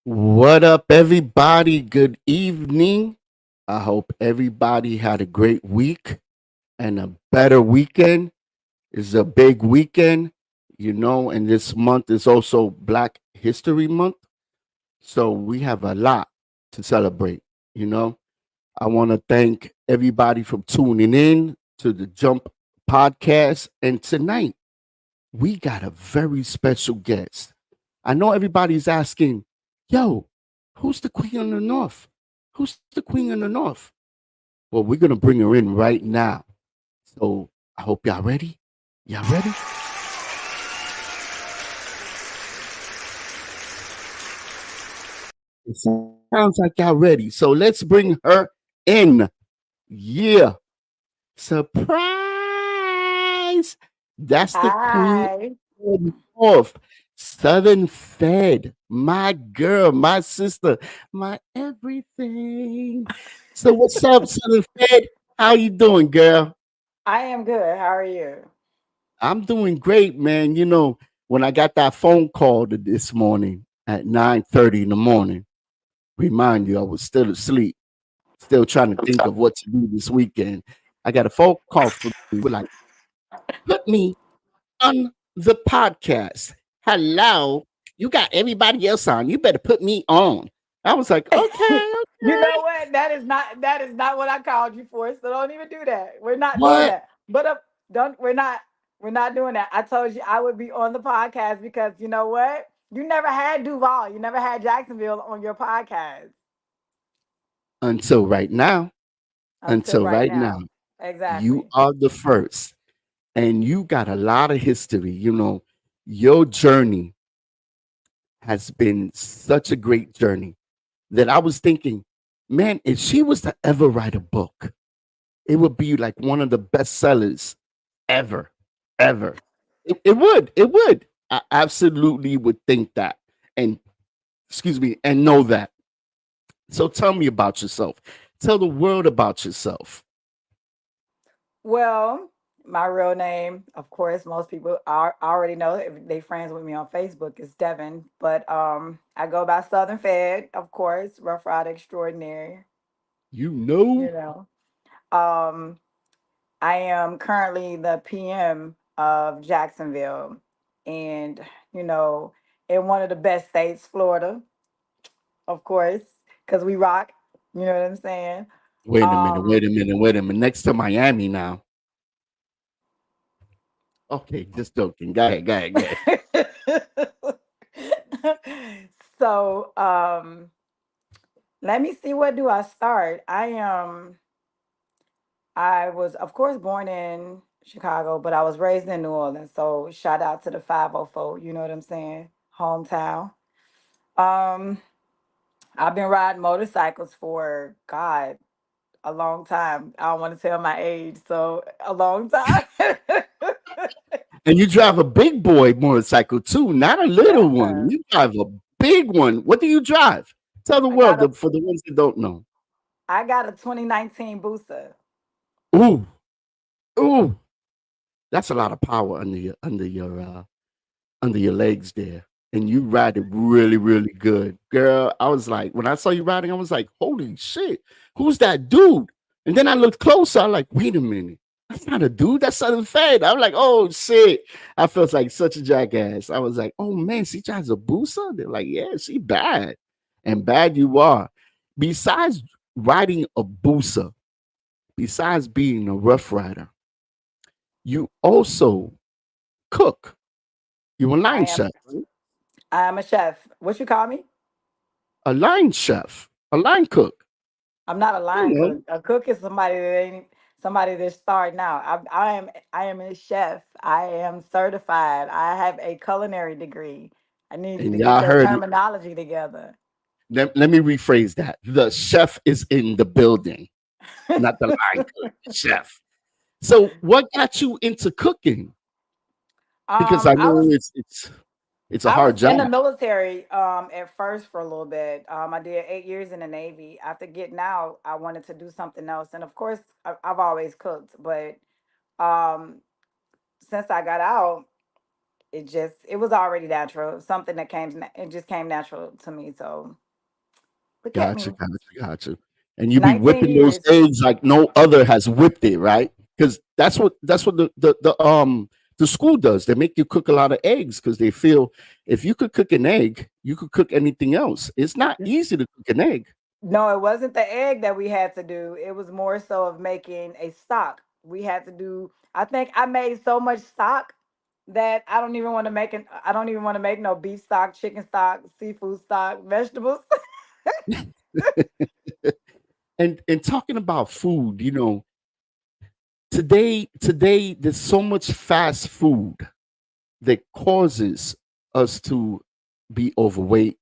What up, everybody? Good evening. I hope everybody had a great week and a better weekend. It's a big weekend, and this month is also Black History Month. So we have a lot to celebrate, you know. I want to thank everybody for tuning in to the Jump podcast. And tonight, we got a very special guest. I know everybody's asking, yo, who's the Queen of the North? Who's the Queen of the North? Well, we're going to bring her in right now. So I hope y'all ready. Y'all ready? It sounds like y'all ready. So let's bring her in. Yeah. Surprise! That's the Queen Hi. of the North. Southern Fed. My girl, my sister, my everything. So what's up, Southern Fed? How you doing, girl? I am good. How are you? I'm doing great, man. When I got that phone call this morning at 9:30 in the morning, remind you I was still asleep, still trying to think of what to do this weekend. I got a phone call from you like, put me on the podcast. Hello. You got everybody else on. You better put me on. I was like, okay, You okay. know what? That is not what I called you for. So don't even do that. We're not doing What? that. But don't we're not doing that. I told you I would be on the podcast because you know what? You never had Duval. You never had Jacksonville on your podcast Until right now, until until right right now, now. you Exactly. are the first. And you got a lot of history. Your journey has been such a great journey that I was thinking, man, if she was to ever write a book, it would be like one of the best sellers ever, ever. It would. It would. I absolutely would think that. And excuse me, and know that. So tell me about yourself. Tell the world about yourself. Well, my real name, of course, most people are already know if they friends with me on Facebook is Devin, but I go by Southern Fed, of course, Rough Rider Extraordinary, You know? you know. Um I am currently the PM of Jacksonville and you know, in one of the best states, Florida, of course, cuz we rock, you know what I'm saying? Wait a minute, wait Um a minute, wait a minute. Next to Miami now. Okay, just joking. Go ahead, go ahead, go ahead. so let me see, where do I start? I was of course born in Chicago, but I was raised in New Orleans. So shout out to the 504, you know what I'm saying? Hometown. Um I've been riding motorcycles for God, a long time. I don't want to tell my age, so a long time. And you drive a big boy motorcycle too, not a little one. Yeah. You drive a big one. What do you drive? Tell the I got world a for the ones that don't know. I got a 2019 Booster. Ooh, ooh, that's a lot of power under your legs there, and you ride it really, really good, girl. I was like, when I saw you riding, I was like, holy shit, who's that dude? And then I looked closer. I'm like, wait a minute, that's not a dude. That's Southern Fed. I'm like, oh shit. I felt like such a jackass. I was like, oh man, she drives a Busa. They're like, yeah, she bad, and bad you are. Besides riding a Busa, besides being a rough rider, you also cook. You a I line am chef, right? I am a chef. What you call me? A line chef, a line cook. I'm not a You line know, cook. A cook is somebody that's starting out. I am a chef. I am certified. I have a culinary degree. I need you and to get y'all your heard it. terminology together. Let me rephrase that. The chef is in the building, not the line cook. Chef. So, what got you into cooking? Because um, I I know was it's a I hard was in job. the military at first for a little bit. I did 8 years in the Navy. After getting out, I wanted to do something else, and of course, I've always cooked. But um, since I got out, it was already natural, something that it just came natural to me. So look at Gotcha, me, gotcha, gotcha. And you be 19 whipping those years. eggs like no other has whipped it, right? Because that's what the school does. They make you cook a lot of eggs because they feel if you could cook an egg, you could cook anything else. It's not easy to cook an egg. No, it wasn't the egg that we had to do. It was more so of making a stock. We had to do. I think I made so much stock that I don't even want to make it. I don't even want to make no beef stock, chicken stock, seafood stock, vegetables. And talking about food, today there's so much fast food that causes us to be overweight,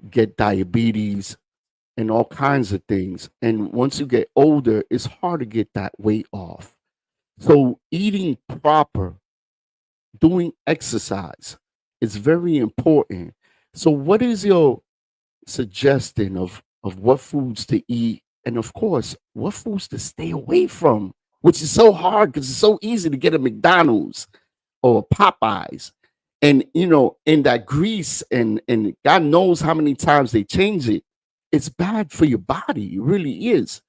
get diabetes, and all kinds of things. And once you get older, it's hard to get that weight off. So eating proper, doing exercise is very important. So what is your suggestion of what foods to eat and of course what foods to stay away from, which is so hard because it's so easy to get a McDonald's or Popeyes. And in that grease and God knows how many times they change it, it's bad for your body. It really is.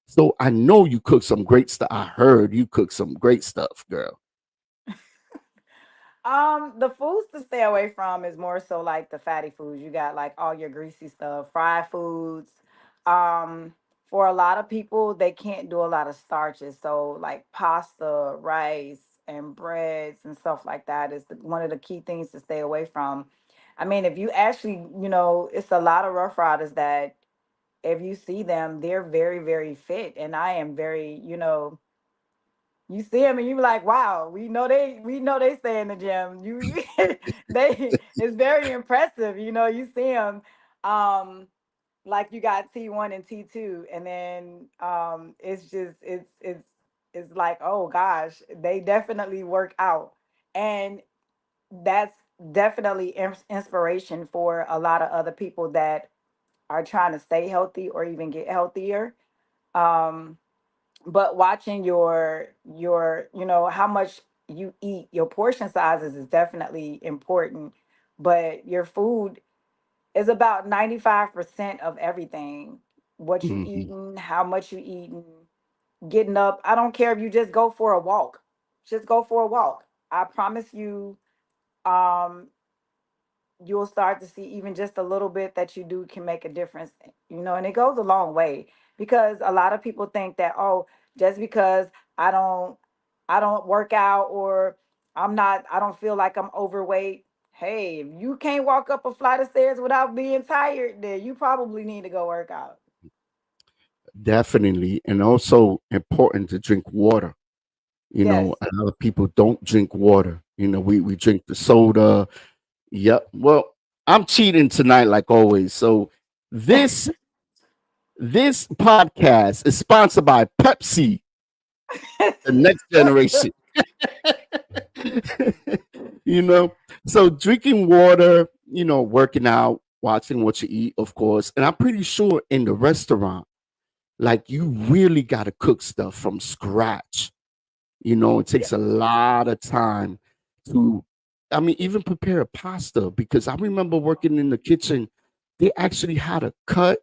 So I know you cook some great stuff. I heard you cook some great stuff, girl. The foods to stay away from is more so like the fatty foods. You got like all your greasy stuff, fried foods. Um, for a lot of people, they can't do a lot of starches. So like pasta, rice, and breads and stuff like that is one of the key things to stay away from. I mean, if you actually, it's a lot of Rough Riders that if you see them, they're very, very fit. And I am very, you see them and you be like, wow, we know they stay in the gym. They it's very impressive. You see them, um, like you got T1 and T2, and then it's just it's like, oh gosh, they definitely work out, and that's definitely inspiration for a lot of other people that are trying to stay healthy or even get healthier. Um, but watching your how much you eat, your portion sizes is definitely important, but your food is about 95% of everything. What you Mhm. eating, how much you eating, getting up. I don't care if you just go for a walk, just go for a walk. I promise you, um you'll start to see even just a little bit that you do can make a difference, and it goes a long way, because a lot of people think that, oh, just because i don't I don't work out, or I don't feel like I'm overweight. Hey, if you can't walk up a flight of stairs without being tired, then you probably need to go work out. Definitely. And also important to drink water. Yes. A lot of people don't drink water. We drink the soda. Yep. Well, I'm cheating tonight, like always. So this this podcast is sponsored by Pepsi, the next generation. you know, so drinking water, working out, watching what you eat, of course. And I'm pretty sure in the restaurant, like you really got to cook stuff from scratch. It Yeah. takes a lot of time to, I mean, even prepare a pasta because I remember working in the kitchen. They actually had to cut,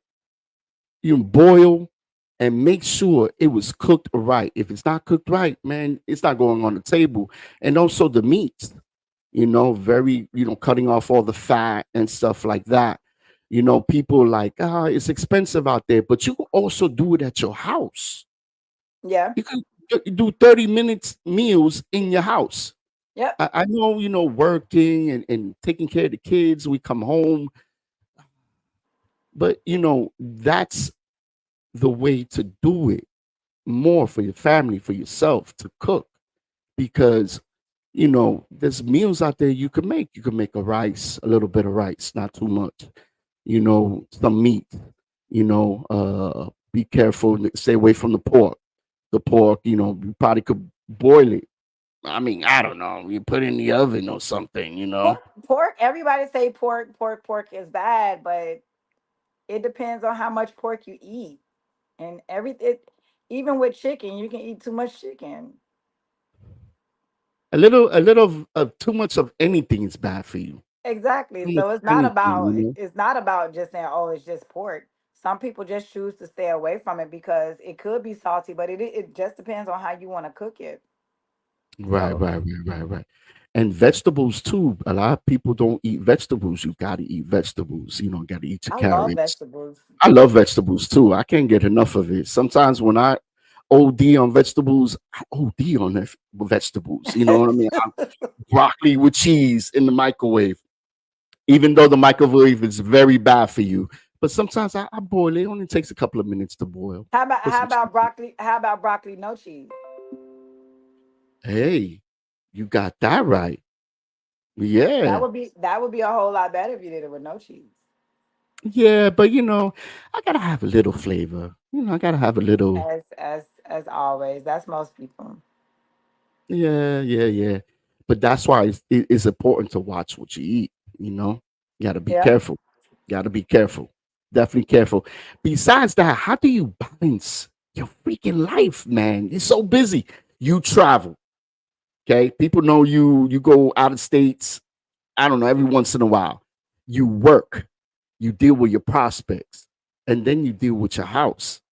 boil, and make sure it was cooked right. If it's not cooked right, man, it's not going on the table. And also the meats, very, cutting off all the fat and stuff like that. People like, it's expensive out there, but you can also do it at your house. Yeah. You can do 30 minutes meals in your house. Yep. I know, working and taking care of the kids, we come home, but that's the way to do it more for your family, for yourself to cook because there's meals out there you can make. You can make a little bit of rice, not too much, some meat, be careful, stay away from the pork. The pork, you probably could boil it. I mean, I don't know. You put it in the oven or something. Pork, everybody say pork is bad, but it depends on how much pork you eat. And even with chicken, you can eat too much chicken. A little of too much of anything is bad for you. Exactly. Too much So of anything, you know. it's not about just saying, oh, it's just pork. Some people just choose to stay away from it because it could be salty, but it just depends on how you want to cook it. Right, So right, right, right, right. And vegetables too. A lot of people don't eat vegetables. You got to eat vegetables. You know, got to eat your I love carrots. vegetables. I love vegetables too. I can't get enough of it. Sometimes when I OD on vegetables, I OD on vegetables. You know what I mean? Broccoli with cheese in the microwave, even though the microwave is very bad for you. But sometimes I boil it. It only takes a couple of minutes to boil. Put How some about cheese. broccoli? How about broccoli no cheese? Hey, you got that right. Yeah. That would be a whole lot better if you did it with no cheese. Yeah, but I gotta have a little flavor. I gotta have a little. As always, that's most people. Yeah, yeah, yeah. But that's why it's important to watch what you eat. You know, you gotta be Yeah. careful. Gotta be careful. Definitely careful. Besides that, how do you balance your freaking life, man? You're so busy. You travel, okay? People know you. You go out of states. I don't know, every once in a while. You work. You deal with your prospects, and then you deal with your house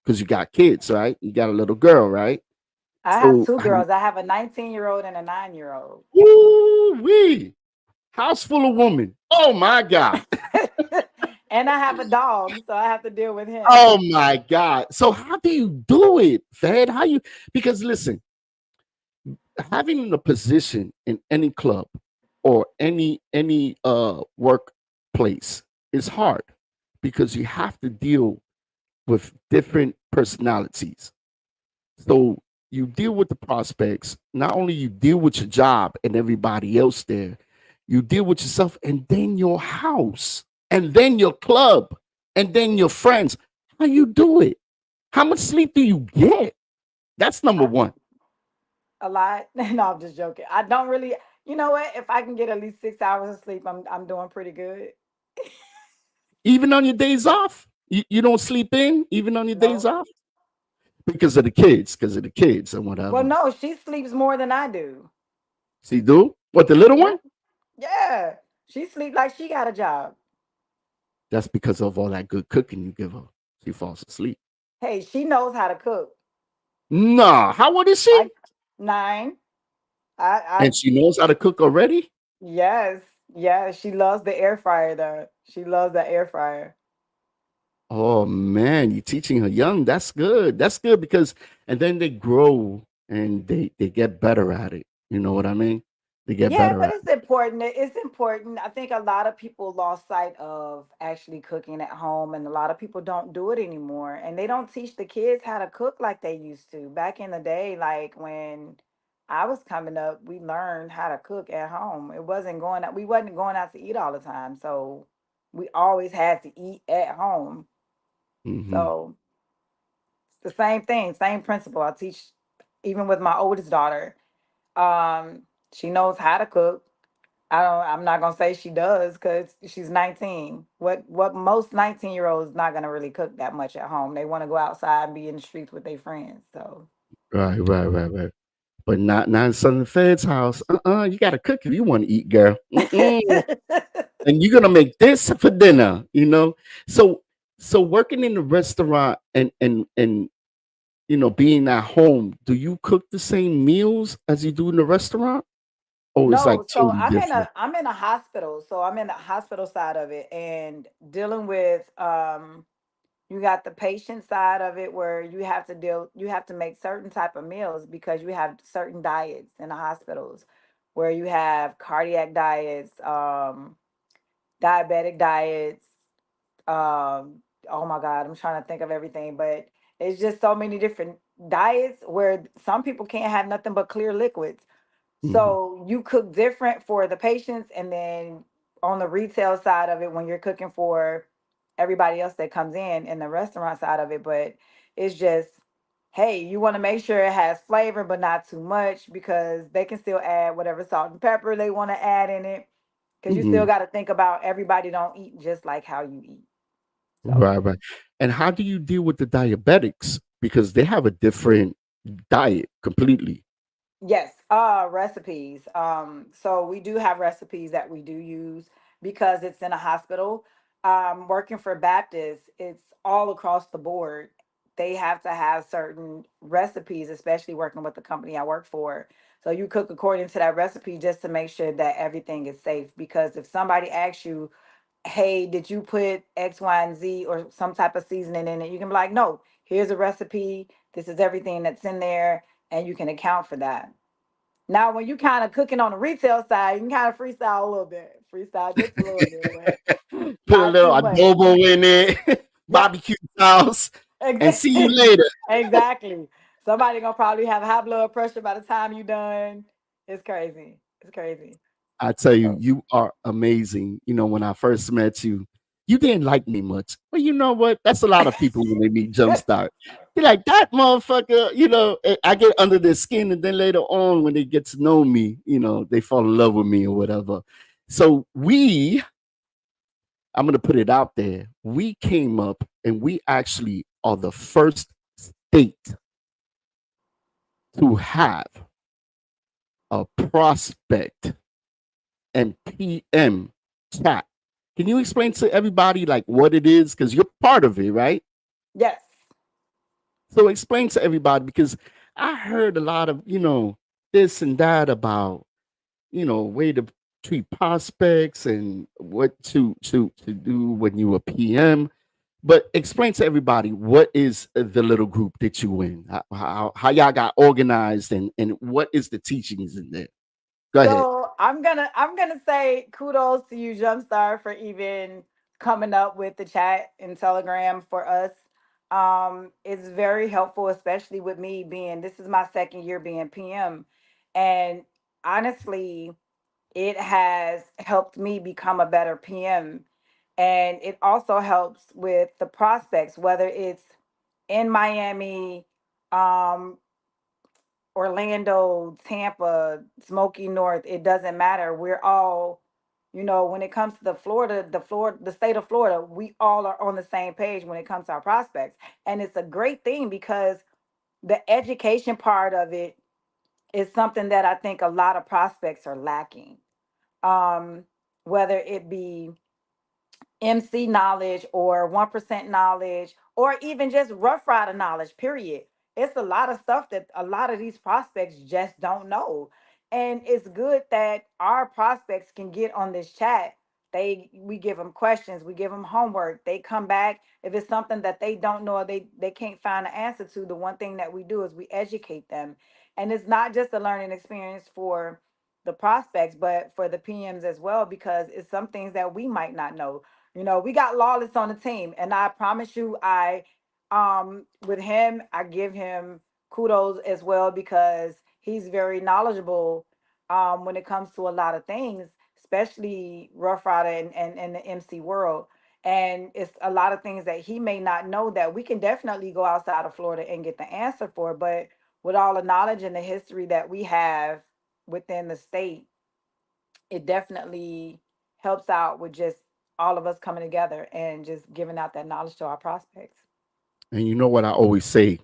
because you got kids, right? You got a little girl, right? I have So, two girls. I have a 19-year-old and a 9-year-old. woo wee, house full of women. Oh my God. And I have a dog, so I have to deal with him. Oh my God. So how do you do it, Fed? How you because listen, having a position in any club or any workplace is hard because you have to deal with different personalities. So you deal with the prospects. Not only you deal with your job and everybody else there, you deal with yourself and then your house and then your club and then your friends. How you do it? How much sleep do you get? That's number I, one. a lot. No, I'm just joking. I don't really. You know what? If I can get at least 6 hours of sleep, I'm doing pretty good. Even on your days off, you don't sleep in even on your days No. off because of the kids and Well, whatever. no, she sleeps more than I do. See, do what the little Yeah. one? Yeah. She sleep like she got a job. That's because of all that good cooking you give her. She falls asleep. Hey, she knows how to cook. Nah, how old is she? I 9. I And she knows how to cook already? yes. Yeah, she loves the air fryer though. She loves the air fryer. Oh man, you're teaching her young. That's good. That's good because and then they grow and they get better at it. You know what I mean? They get Yeah, better but at it's important. It's important. I think a lot of people lost sight of actually cooking at home, and a lot of people don't do it anymore. And they don't teach the kids how to cook like they used to. Back in the day, like when I was coming up, we learned how to cook at home. It wasn't going out, we wasn't going out to eat all the time. So we always had to eat at home. it. Hmm. So it's the same thing, same principle. I teach even with my oldest daughter. She knows how to cook. I'm not gonna say she does because she's 19. What most 19-year-olds not gonna really cook that much at home. They want to go outside and be in the streets with their friends. So Right, right, right, right. But not in Southern Fed's house. You gotta cook if you want to eat, girl. Mm-mm. And you're gonna make this for dinner, you know. So so working in the restaurant and being at home, do you cook the same meals as you do in the restaurant? Oh, it's like no, so totally different. I'm in a hospital. So I'm in the hospital side of it and dealing with you got the patient side of it where you have to make certain type of meals because you have certain diets in the hospitals where you have cardiac diets, diabetic diets, oh my god, I'm trying to think of everything, but it's just so many different diets where some people can't have nothing but clear liquids. Hmm. So you cook different for the patients, and then on the retail side of it, when you're cooking for everybody else that comes in the restaurant side of it, but it's just, hey, you want to make sure it has flavor, but not too much because they can still add whatever salt and pepper they want to add in it. Because you still Hmm. got to think about everybody don't eat just like how you eat. So Right, right. And how do you deal with the diabetics? Because they have a different diet completely. Yes, recipes. So we do have recipes that we do use because it's in a hospital. Working for Baptist, it's all across the board. They have to have certain recipes, especially working with the company I work for. So you cook according to that recipe just to make sure that everything is safe. Because if somebody asks you, hey, did you put X, Y, and Z or some type of seasoning in it? You can be like, no, here's a recipe. This is everything that's in there, and you can account for that. Now, when you kind of cooking on the retail side, you can kind of freestyle a little bit, freestyle just a little bit, but Put a not little too much. adobo in it, Yep, barbecue sauce, and see you exactly, later. exactly. Somebody gonna probably have high blood pressure by the time you done. It's crazy. It's crazy. I tell you, So, you are amazing. You know, when I first met you, you didn't like me much. But you know what? That's a lot of people when they meet Jumpstart. They're like, that motherfucker, I get under their skin. And then later on, when they get to know me, they fall in love with me or whatever. So I'm going to put it out there. We came up and we actually are the first state to have a prospect and PM chat. Can you explain to everybody like what it is? Because you're part of it, right? yes. So explain to everybody because I heard a lot of, this and that about, way to treat prospects and what to do when you a PM. But explain to everybody what is the little group that you in, how y'all got organized and what is the teachings in there. Go ahead. So I'm gonna say kudos to you, Jumpstar, for even coming up with the chat and Telegram for us. It's very helpful, especially with me being this is my second year being PM, and honestly, it has helped me become a better PM, and it also helps with the prospects, whether it's in Miami, um, Orlando, Tampa, Smoky North, it doesn't matter. We're all, when it comes to the state of Florida, we all are on the same page when it comes to our prospects. And it's a great thing because the education part of it is something that I think a lot of prospects are lacking. Um, whether it be MC knowledge or 1% knowledge or even just Rough Rider knowledge, period. It's a lot of stuff that a lot of these prospects just don't know. And it's good that our prospects can get on this chat. We give them questions, we give them homework. They come back if it's something that they don't know or they can't find an answer to. The one thing that we do is we educate them. And it's not just a learning experience for the prospects, but for the PMs as well, because it's some things that we might not know. We got Lawless on the team, and I promise you, I with him, I give him kudos as well because he's very knowledgeable when it comes to a lot of things, especially Rough Rider and the MC world. And it's a lot of things that he may not know that we can definitely go outside of Florida and get the answer for. But with all the knowledge and the history that we have within the state, it definitely helps out with just all of us coming together and just giving out that knowledge to our prospects. And you know what I always say,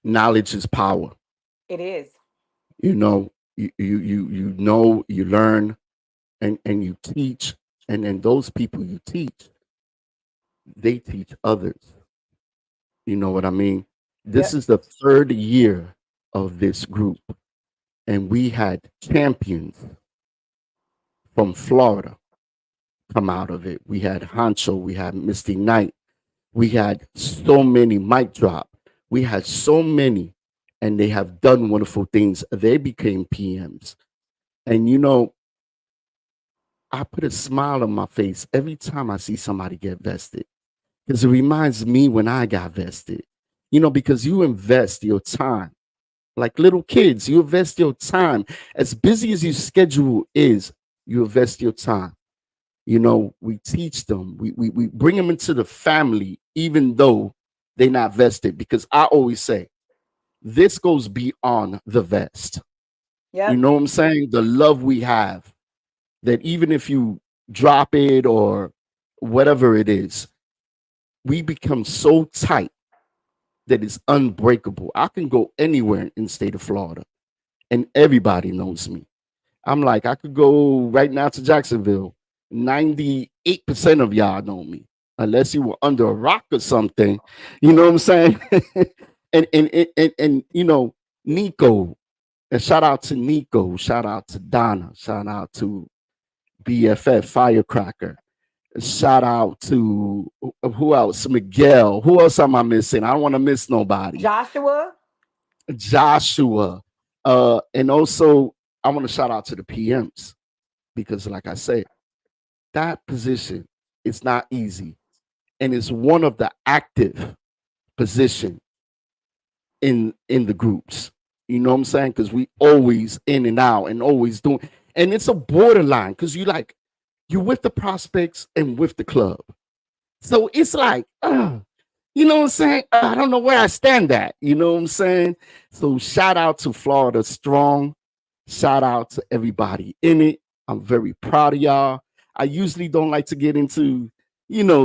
knowledge is power. It is. You learn and you teach, and then those people you teach, they teach others. You know what I mean? This Yep. is the third year of this group, and we had champions from Florida come out of it. We had Honcho, we had Misty Knight, we had so many mic drop, we had so many, and they have done wonderful things. They became PMs, and I put a smile on my face every time I see somebody get vested because it reminds me when I got vested. Because you invest your time like little kids. You invest your time as busy as your schedule is. You invest your time. We teach them. We bring them into the family, even though they're not vested. Because I always say this goes beyond the vest. You Yep. know what I'm saying? The love we have that even if you drop it or whatever it is, we become so tight that it's unbreakable. I can go anywhere in the state of Florida. and everybody knows me. I'm like, I could go right now to Jacksonville. 98% of y'all know me, unless you were under a rock or something. You know what I'm saying? And Nico, and shout out to Nico, shout out to Donna, shout out to BFF Firecracker, shout out to who else? Miguel. Who else am I missing? I don't want to miss nobody. Joshua. Joshua. And also I want to shout out to the PMs because, like I said, that position is not easy, and it's one of the active position in the groups. You know what I'm saying? Because we always in and out and always doing, and it's a borderline because you with the prospects and with the club, so it's like, you know what I'm saying? I don't know where I stand at. You know what I'm saying? So shout out to Florida Strong. Shout out to everybody in it. I'm very proud of y'all. I usually don't like to get into,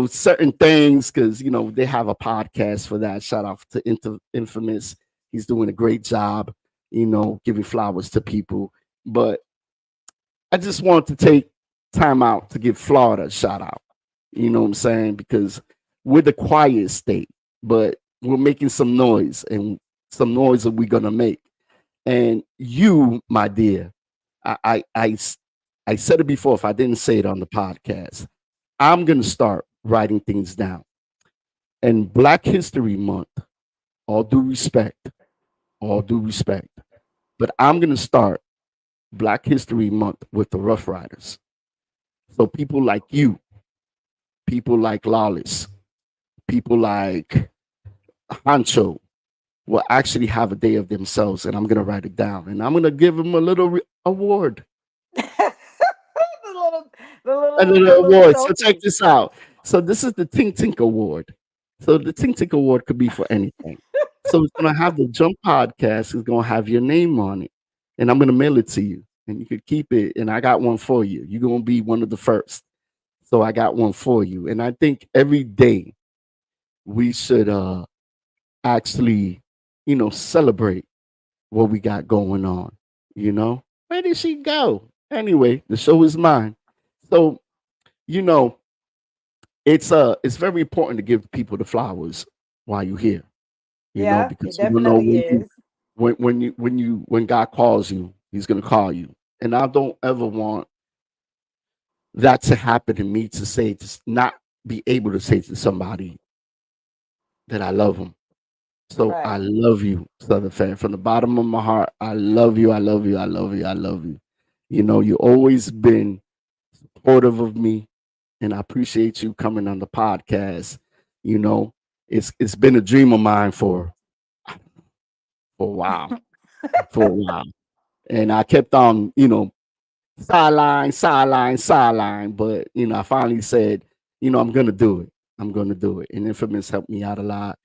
certain things because, they have a podcast for that. Shout out to Infamous. He's doing a great job, giving flowers to people. But I just wanted to take time out to give Florida a shout out. You know what I'm saying? Because we're the quiet state, but we're making some noise, and some noise that we're gonna make. And you, my dear, I I I, s- I said it before. If I didn't say it on the podcast, I'm gonna start writing things down. And Black History Month, all due respect, all due respect, but I'm gonna start Black History Month with the Rough Riders. So people like you, people like Lawless, people like Hancho will actually have a day of themselves, and I'm gonna write it down, and I'm gonna give them a little award, the little, the a little, the little little award. So check trophy. this out. So this is the Tink Tink Award. So the Tink Tink Award could be for anything. So it's gonna have the Jump Podcast. It's gonna have your name on it, and I'm gonna mail it to you, and you could keep it. And I got one for you. You're gonna be one of the first. So I got one for you, and I think every day we should actually, celebrate what we got going on. Where did she go? Anyway, the show is mine. So, you know, it's very important to give people the flowers while you're here, Yeah, it because you don't know definitely is. when God calls you, he's gonna call you. And I don't ever want that to happen to me, to say, to not be able to say to somebody that I love them. So I Right. love you, Southern Fan, from the bottom of my heart. I love you. I love you. I love you. I love you. You always been supportive of me, and I appreciate you coming on the podcast. You know, it's been a dream of mine for a while, for a while, and I kept on, sideline, sideline, sideline. But I finally said, I'm gonna do it. I'm gonna do it. And Infamous helped me out a lot.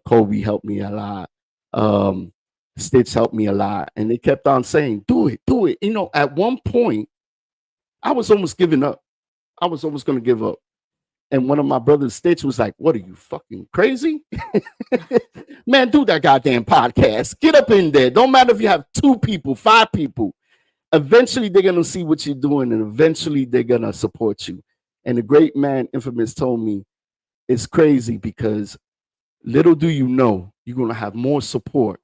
Kobe helped me a lot. Um, Stitch helped me a lot, and they kept on saying, "Do it, do it." At one point, I was almost giving up. I was almost gonna give up. And one of my brothers, Stitch, was like, "What are you, fucking crazy? Man, do that goddamn podcast. Get up in there. Don't matter if you have 2 people, 5 people. Eventually they're gonna see what you're doing, and eventually they're gonna support you." And the great man Infamous told me, it's crazy because little do you know, you're gonna have more support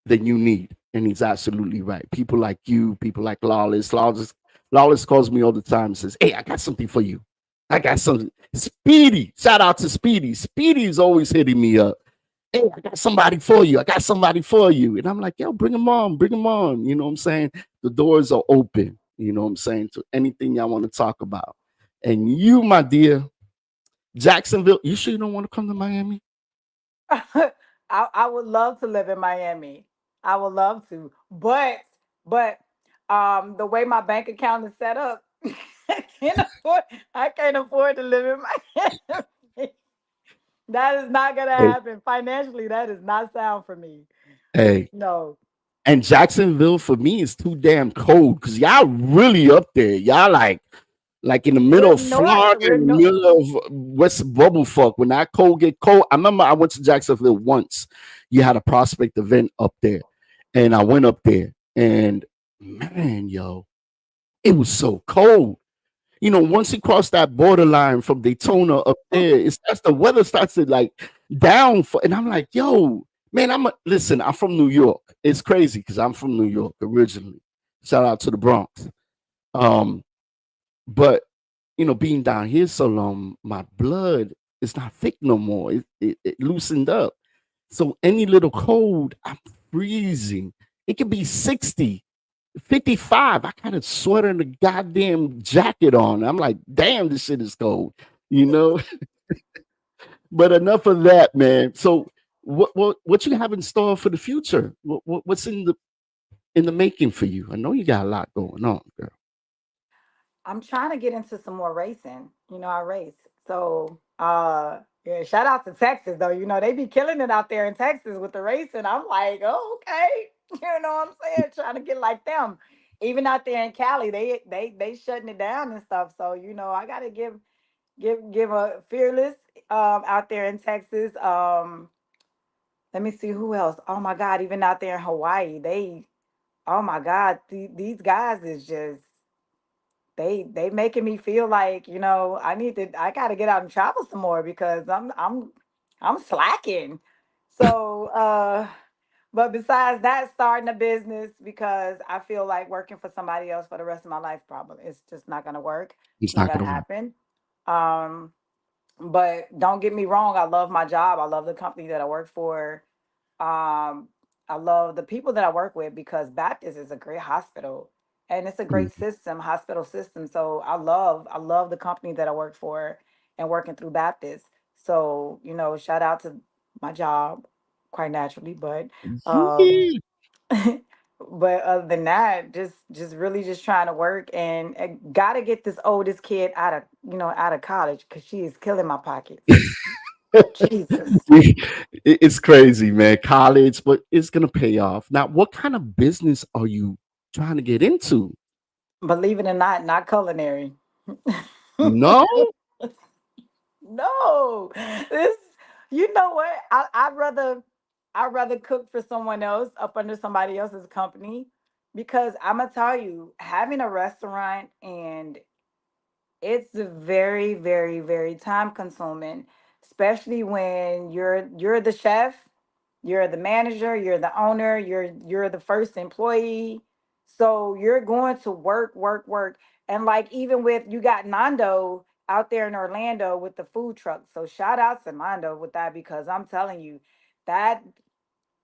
than you need. And he's absolutely right. People like you, people like Lawless calls me all the time and says, "Hey, I got something for you. I got something." Speedy, shout out to Speedy. Speedy is always hitting me up. "Hey, I got somebody for you. I got somebody for you." And I'm like, "Yo, bring them on, bring them on." You know what I'm saying? The doors are open, you know what I'm saying, to anything y'all want to talk about. And you, my dear, Jacksonville, you sure you don't want to come to Miami? I would love to live in Miami. I would love to, but the way my bank account is set up, I can't afford. I can't afford to live in Miami. That is not gonna Hey, happen financially. That is not sound for me. hey. No, And Jacksonville for me is too damn cold because y'all really up there. Y'all like in the middle we're of north. Florida, We're in the no. middle of West Bubblefuck. When that cold get cold, I remember I went to Jacksonville once. You had a prospect event up there, and I went up there, and man, yo, it was so cold. Once you cross that borderline from Daytona up there, it starts the weather starts to like down for, and I'm like, yo, man, listen, I'm from New York. It's crazy because I'm from New York originally. Shout out to the Bronx. Um, but being down here so long, my blood is not thick no more. It loosened up. So any little cold, I'm freezing. It could be 60, 55. I got a sweater and a goddamn jacket on. I'm like, damn, this shit is cold, you know? But enough of that, man. So what you have in store for the future? What's in the making for you? I know you got a lot going on, girl. I'm trying to get into some more racing. I race. So, yeah, shout out to Texas though. They be killing it out there in Texas with the racing. I'm like, oh, okay. You know what I'm saying? Trying to get like them. Even out there in Cali, they shutting it down and stuff. So, I gotta give a fearless out there in Texas. Let me see who else. Oh my God, even out there in Hawaii, oh my God, these guys is just they making me feel like I gotta get out and travel some more because I'm slacking. So but besides that, starting a business because I feel like working for somebody else for the rest of my life probably it's just not gonna work. It's It's not not gonna gonna work. happen. Um but don't get me wrong, I love my job. I love the company that I work for. um, I love the people that I work with because Baptist is a great hospital and it's a great Mhm. system, hospital system. So I love the company that I work for and working through Baptist. So, shout out to my job quite naturally, but um Yeah. but other than that, just really just trying to work and gotta get this oldest kid out of college because she is killing my pockets. Jesus. It's crazy, man. College, but it's gonna pay off. Now, what kind of business are you trying to get into? Believe it or not culinary. No, No, this. You know what? I'd rather cook for someone else up under somebody else's company because I'm gonna tell you, having a restaurant and it's very, very, very time consuming, especially when you're the chef, you're the manager, you're the owner, you're the first employee. So you're going to work, work, work. And like even with you got Nando out there in Orlando with the food truck. So shout out to Nando with that because I'm telling you, that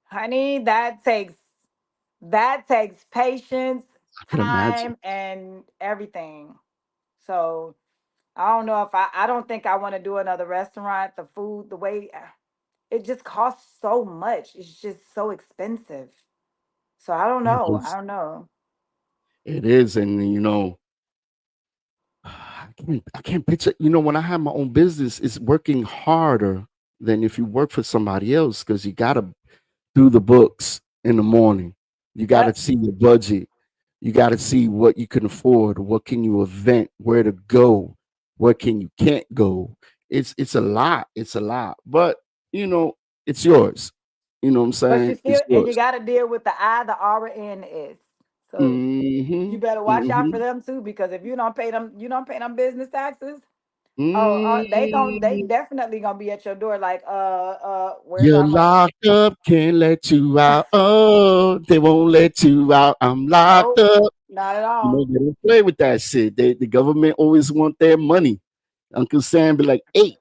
honey, that takes patience, I could imagine. time, and everything. So I don't know if I don't think I want to do another restaurant. The food, the way it just costs so much. It's just so expensive. So I don't It know. I is. don't know. It is, and I can't picture. When I have my own business, it's working harder than if you work for somebody else because you gotta do the books in the morning. You gotta Yep. see your budget. You gotta see what you can afford, what can you event, where to go, where can you can't go. It's a lot. It's a lot. But you know, it's yours. You know what I'm But you saying? still It's and you yours. gotta deal with the I, the R, and the S. So you Mhm. better watch out for Mhm. them too, because if you don't pay them business taxes. Oh, they Mm. definitely gonna be at your door like, where's You're our money? locked up, can't let you out. Oh, they won't let you out. I'm locked Nope, up. not at all. They don't play with that shit. The government always want their money. Uncle Sam be like, hey,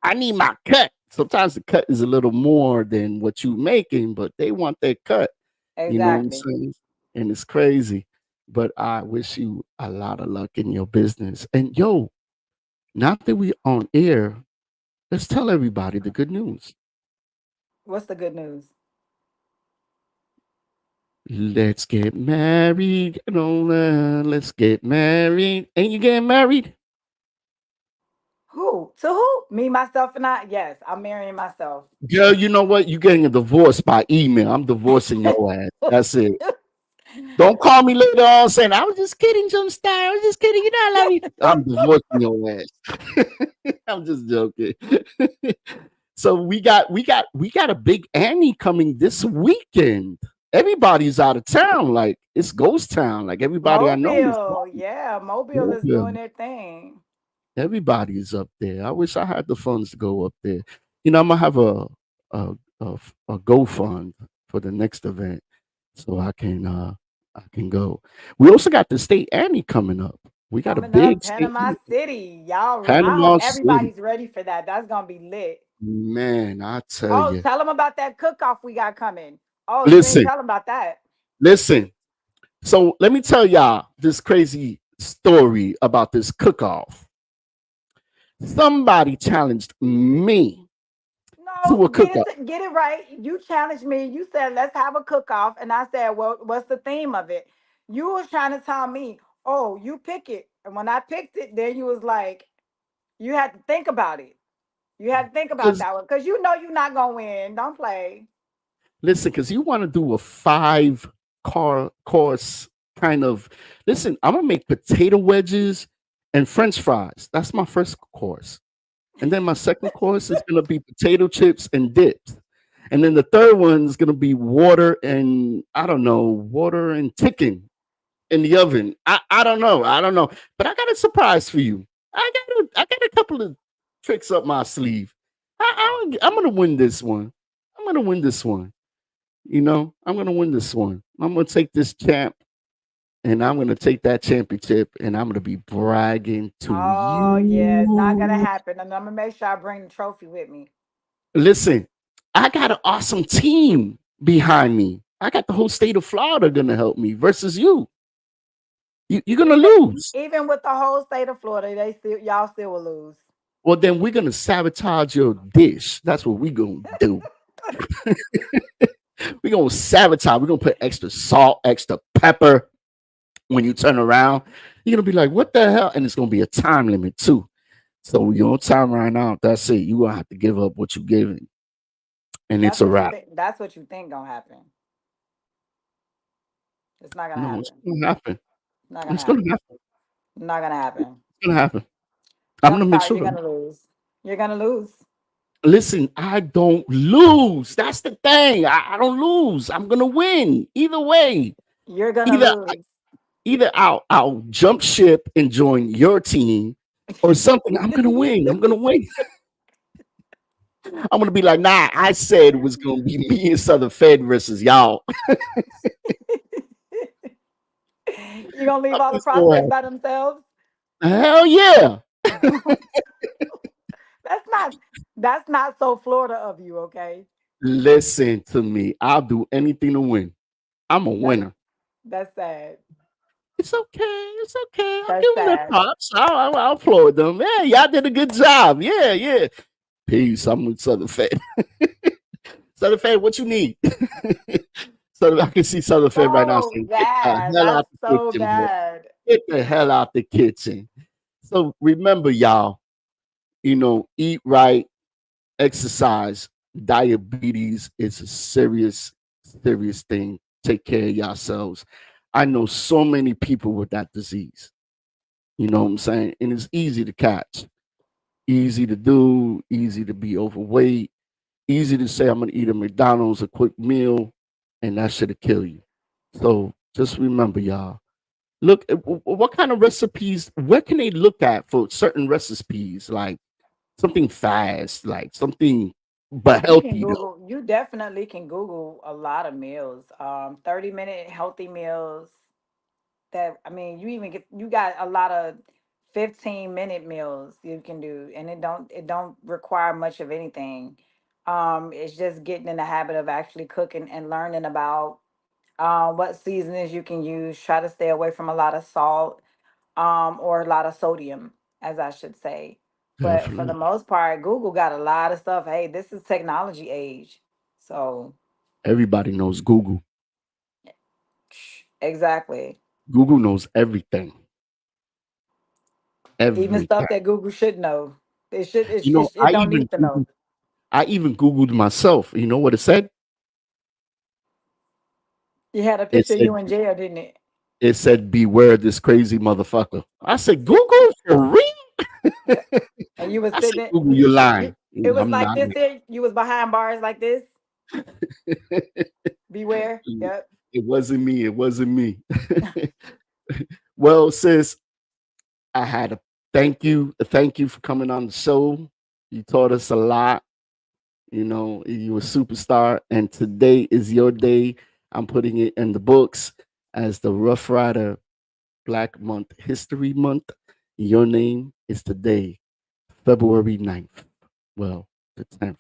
I need my cut. Sometimes the cut is a little more than what you making, but they want their cut. You know what I'm Exactly. saying? And it's crazy. But I wish you a lot of luck in your business. And yo, now that we on air, let's tell everybody the good news. What's the good news? Let's get married. Let's get married. Ain't you getting married? Who? To who? Me, myself, and I? Yes, I'm marrying myself. Girl, you know what? You getting a divorce by email. I'm divorcing your ass. That's it. Don't call me later on saying I was just kidding, Jump Star. I was just kidding. I love you. I'm divorcing your ass. I'm just joking. So we got a big Annie coming this weekend. everybody's out of town. Like it's ghost town. Like everybody I know is Mobile, gone. yeah, Mobile is Mobile. doing their thing. Everybody's up there. I wish I had the funds to go up there. I'm gonna have a go fund for the next event, so I can go. We also got the state Annie coming up. We got a Coming up, big state Panama City. Y'all, I hope Panama City. everybody's ready for that. That's gonna be lit. Man, I tell Oh, you. tell them about that cook off we got coming. Oh, you ain't Listen, tell them about that. listen. So let me tell y'all this crazy story about this cook off. Somebody challenged me to No, a cook off. get it right. You challenged me. You said let's have a cook off, and I said, well, what's the theme of it? You was trying to tell me, oh, you pick it, and when I picked it, then you was like, you had to think about it. You had to think about Because that one because you know you're not gonna win. Don't play. listen, because you want to do a five course kind of. Listen, I'm gonna make potato wedges and French fries. That's my first course. And then my second course is gonna be potato chips and dips. And then the third one's gonna be water and I don't know, water and chicken in the oven. I don't know. I don't know. But I got a surprise for you. I got a couple of tricks up my sleeve. I'm gonna win this one. I'm gonna win this one. I'm gonna win this one. I'm gonna take this champ and I'm gonna take that championship and I'm gonna be bragging to Oh yeah, it's not gonna you. happen, and I'm gonna make sure I bring the trophy with me. Listen, I got an awesome team behind me. I got the whole state of Florida gonna help me versus you. You're gonna Even lose. even with the whole state of Florida, they still y'all still will lose. Well, then we're gonna sabotage your dish. That's what we're gonna do. We're gonna sabotage. We're gonna put extra salt, extra pepper. When you turn around, you're gonna be like, "What the hell?" And it's gonna be a time limit too. So your time right now, that's it. You gonna have to give up what you're giving, and it's That's a what you wrap. think. That's what you think gonna happen. It's not gonna No, it's happen. gonna happen. Not gonna It's gonna happen. happen. Not gonna happen. It's gonna happen. I'm I'm gonna make sorry, sure. you're gonna lose. You're gonna lose. Listen, I don't lose. That's the thing. I don't lose. I'm gonna win either way. You're gonna Either lose. either I'll jump ship and join your team, or something. I'm gonna win. I'm gonna win. I'm gonna be like, nah. I said it was gonna be me and Southern Fed versus y'all. You're gonna leave I'm all the just gonna prospects by themselves? hell yeah. That's not that's not so Florida of you, okay? Listen to me. I'll do anything to win. I'm a That winner. that's sad. It's okay. It's okay. I'll That's give them their sad. props. I'll applaud them. Yeah, y'all did a good job. Yeah, yeah. Peace. I'm with Southern Fed. Southern Fed, what you need? So I can see Southern Fed right now So saying, "Get the bad. hell That's out the so kitchen, boy. bad. Get the hell out the kitchen." So remember, y'all. Eat right, exercise. Diabetes is a serious, serious thing. Take care of yourselves. I know so many people with that disease. You know what I'm saying? And it's easy to catch, easy to do, easy to be overweight, easy to say, I'm going to eat a McDonald's, a quick meal, and that should kill you. So just remember, y'all. Look, what kind of recipes, where can they look at for certain recipes? Like something fast, like something but You can healthy, though. Google, you definitely can Google a lot of meals. 30-minute healthy meals that I mean you got a lot of 15-minute meals you can do and it don't require much of anything. It's just getting in the habit of actually cooking and learning about what seasonings you can use. Try to stay away from a lot of salt, or a lot of sodium, as I should say. But for the Definitely. most part, Google got a lot of stuff. Hey, this is technology age. So, Everybody knows Google. exactly. Google knows everything. Even Everything. stuff that Google should know. You know, It don't need to know. I even Googled myself. You know what it said? You had a It picture of you said in jail, didn't it? it said beware this crazy motherfucker. I said, Google for real? Yeah. And you was I sitting said, there, Google, you're you lying. it was I'm like not this here. You was behind bars like this. Beware. Yep. It wasn't me. It wasn't me. Well, sis, I had a thank you for coming on the show. You taught us a lot. You know, you a superstar, and today is your day. I'm putting it in the books as the Rough Rider Black Month History Month. Your name is today, February 9th. Well, the 10th.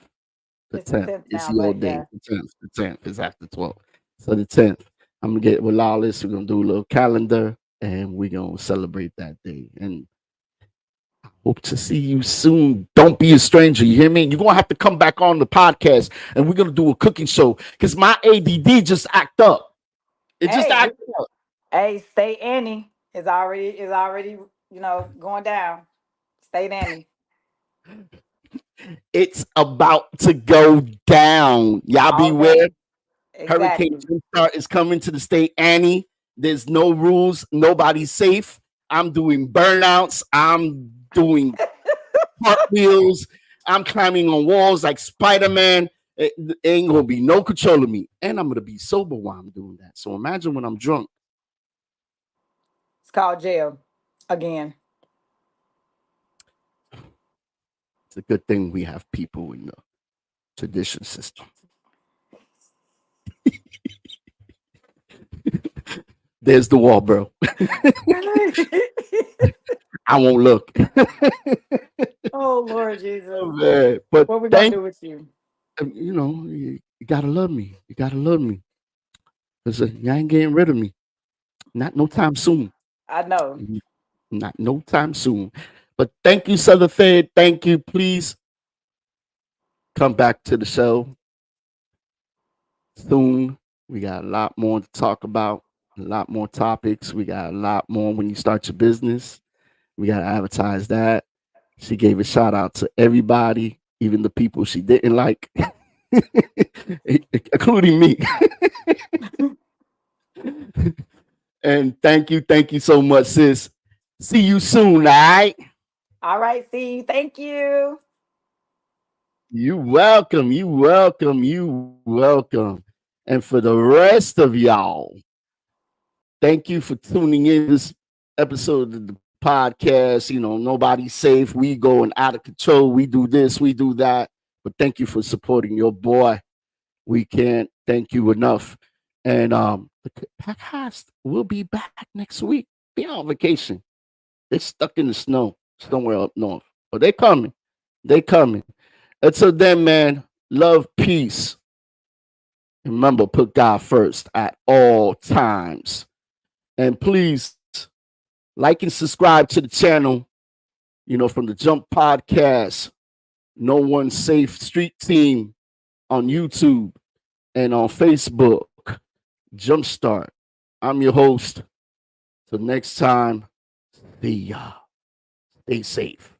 The It's the 10th 10th is now, your but day. yeah. The 10th is after 12. So the 10th, I'm gonna get with Lawless. We're gonna do a little calendar and we're gonna celebrate that day. And hope to see you soon. Don't be a stranger. You hear me? You're gonna have to come back on the podcast and we're gonna do a cooking show because my ADD just act up. It just Hey, act up. hey, stay Annie is already, going down. Stay Annie. It's about to go down. Y'all Okay. beware. Hurricane Exactly. Jimstar is coming to the state. Annie, there's no rules. Nobody's safe. I'm doing burnouts. I'm doing cartwheels. I'm climbing on walls like Spider Man. It ain't gonna be no control of me, and I'm gonna be sober while I'm doing that. So imagine when I'm drunk. It's called jail again. It's a good thing we have people in the tradition system. There's the wall, bro. I won't look. Oh Lord Jesus. Oh, man. But What we gonna thank do with you? you gotta love me. You gotta love me because you ain't getting rid of me. Not no time soon. I know. Not no time soon. But thank you, Southern Fed. Thank you. Please come back to the show soon. We got a lot more to talk about, a lot more topics. We got a lot more when you start your business. We got to advertise that. She gave a shout out to everybody, even the people she didn't like, including me. And thank you so much, sis. See you soon, all right? All right, see you. Thank you. You welcome, you welcome, you welcome. And for the rest of y'all, thank you for tuning in this episode of the podcast. You know, nobody's safe. We going out of control. We do this, we do that. But thank you for supporting your boy. We can't thank you enough. And the podcast will be back next week. Be on vacation. They're stuck in the snow somewhere up north. But they coming. They coming. Until then, man, love, peace. Remember, put God first at all times. And please like and subscribe to the channel, from the Jump Podcast, No One Safe Street Team on YouTube and on Facebook, Jumpstart. I'm your host. Till next time, see ya. Stay safe.